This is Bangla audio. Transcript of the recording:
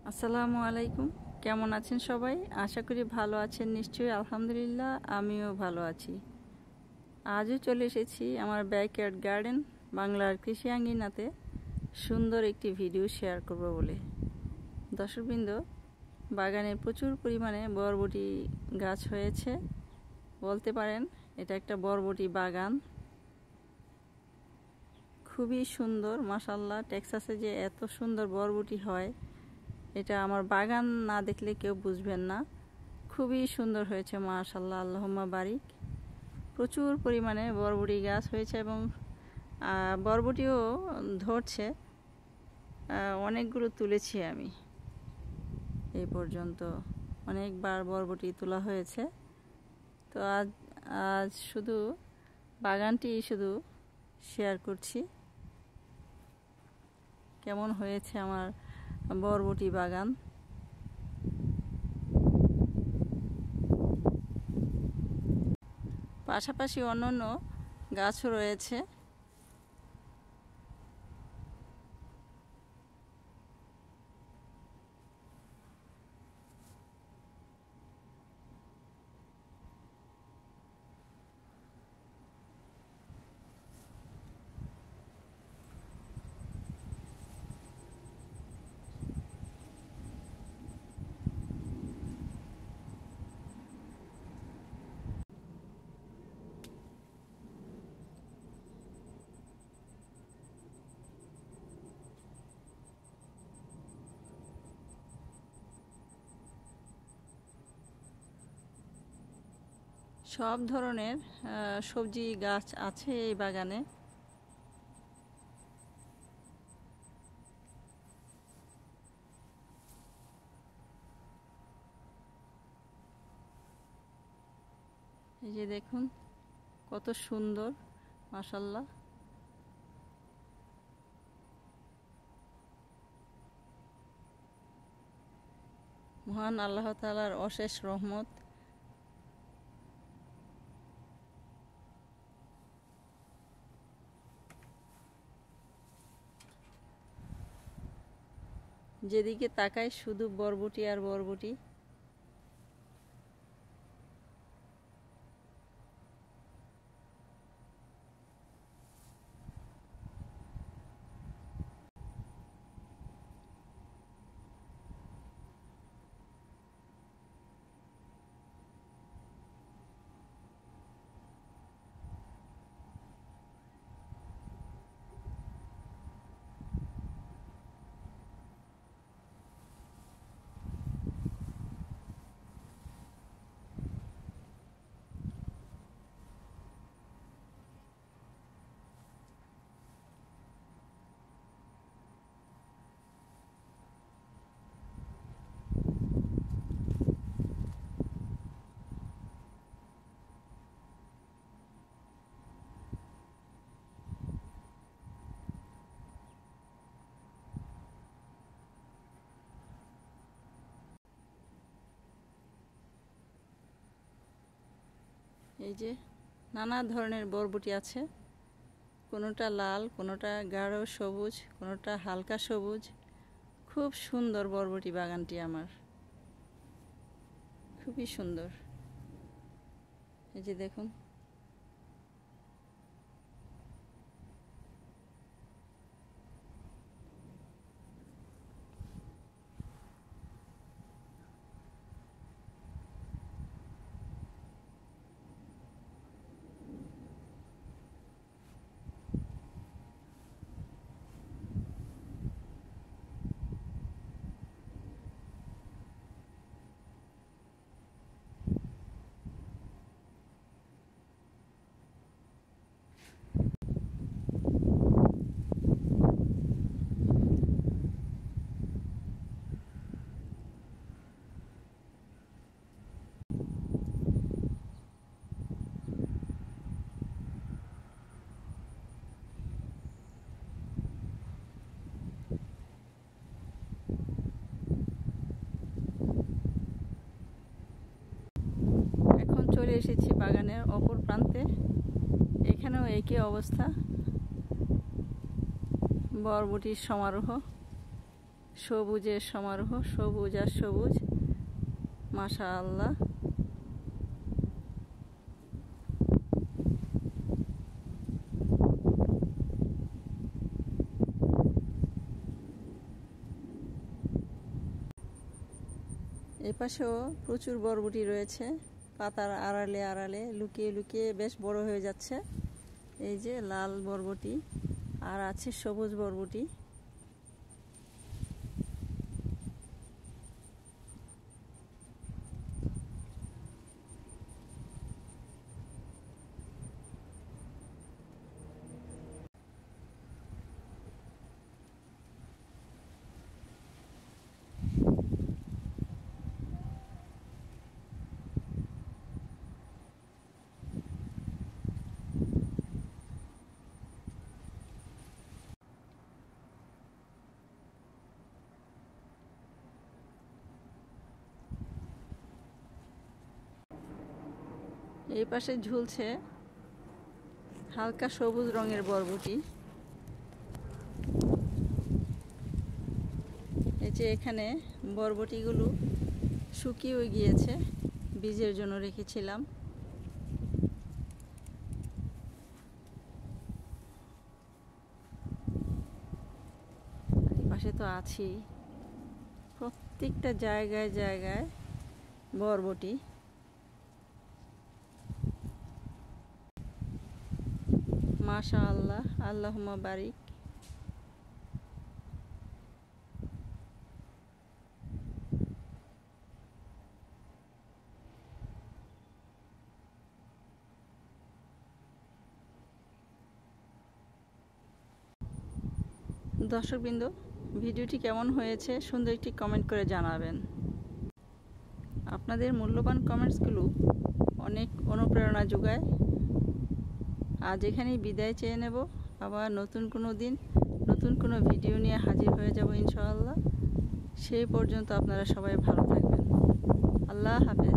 আসসালামু আলাইকুম। কেমন আছেন সবাই? আশা করি ভালো আছেন নিশ্চয়ই। আলহামদুলিল্লাহ, আমিও ভালো আছি। আজও চলে এসেছি আমার ব্যাকইয়ার্ড গার্ডেন বাংলার কৃষি আঙ্গিনাতে সুন্দর একটি ভিডিও শেয়ার করব বলে। দর্শকবৃন্দ, বাগানে প্রচুর পরিমাণে বরবটি গাছ হয়েছে, বলতে পারেন এটা একটা বরবটি বাগান। খুবই সুন্দর, মাশাআল্লাহ। টেক্সাসে যে এত সুন্দর বরবটি হয় এটা আমার বাগান না দেখলে কেউ বুঝবেন না। খুবই সুন্দর হয়েছে, মাশাআল্লাহ, আল্লাহুম্মা বারিক। প্রচুর পরিমাণে বরবটি গাছ হয়েছে এবং বরবটিও ধরছে। অনেকগুলো তুলেছি আমি এই পর্যন্ত, অনেকবার বরবটি তোলা হয়েছে। তো আজ শুধু বাগানটি শুধু শেয়ার করছি, কেমন হয়েছে আমার বরবটি বাগান। পাশাপাশি অন্যান্য গাছও রয়েছে। সব ধরনের সবজি গাছ আছে এই বাগানে। এই যে দেখুন কত সুন্দর, মাশাআল্লাহ। মহান আল্লাহ তাআলার অশেষ রহমত। যেদিকে তাকায় শুধু বরবটি আর বরবটি। এই যে নানা ধরনের বরবটি আছে, কোনোটা লাল, কোনোটা গাঢ় সবুজ, কোনোটা হালকা সবুজ। খুব সুন্দর বরবটি বাগানটি আমার, খুবই সুন্দর। এই যে দেখুন, এখন চলে এসেছি বাগানের অপর প্রান্তে। এখানেও একই অবস্থা, বরবটির সমারোহ। সবুজের সমারোহ, সবুজ আর সবুজ, মাশাআল্লাহ। এই পাশেও প্রচুর বরবটি রয়েছে, পাতার আড়ালে আড়ালে লুকিয়ে লুকিয়ে বেশ বড় হয়ে যাচ্ছে। এই যে লাল বরবটি আর আছে সবুজ বরবটি। এই পাশে ঝুলছে হালকা সবুজ রঙের বরবটি। এই যে এখানে বরবটিগুলো শুকিয়ে গিয়েছে, বীজের জন্য রেখেছিলাম। এই পাশে তো আছেই, প্রত্যেকটা জায়গায় জায়গায় বরবটি। মাশাআল্লাহ, আল্লাহুম্মা বারিক। দর্শকবৃন্দ, ভিডিওটি কেমন হয়েছে সুন্দর একটি কমেন্ট করে জানাবেন। আপনাদের মূল্যবান কমেন্টসগুলো অনেক অনুপ্রেরণা যোগায়। আজ এখানেই বিদায় চেয়ে নেব। আবার নতুন কোনো দিন নতুন কোনো ভিডিও নিয়ে হাজির হয়ে যাব ইনশাআল্লাহ। সেই পর্যন্ত আপনারা সবাই ভালো থাকবেন। আল্লাহ হাফেজ।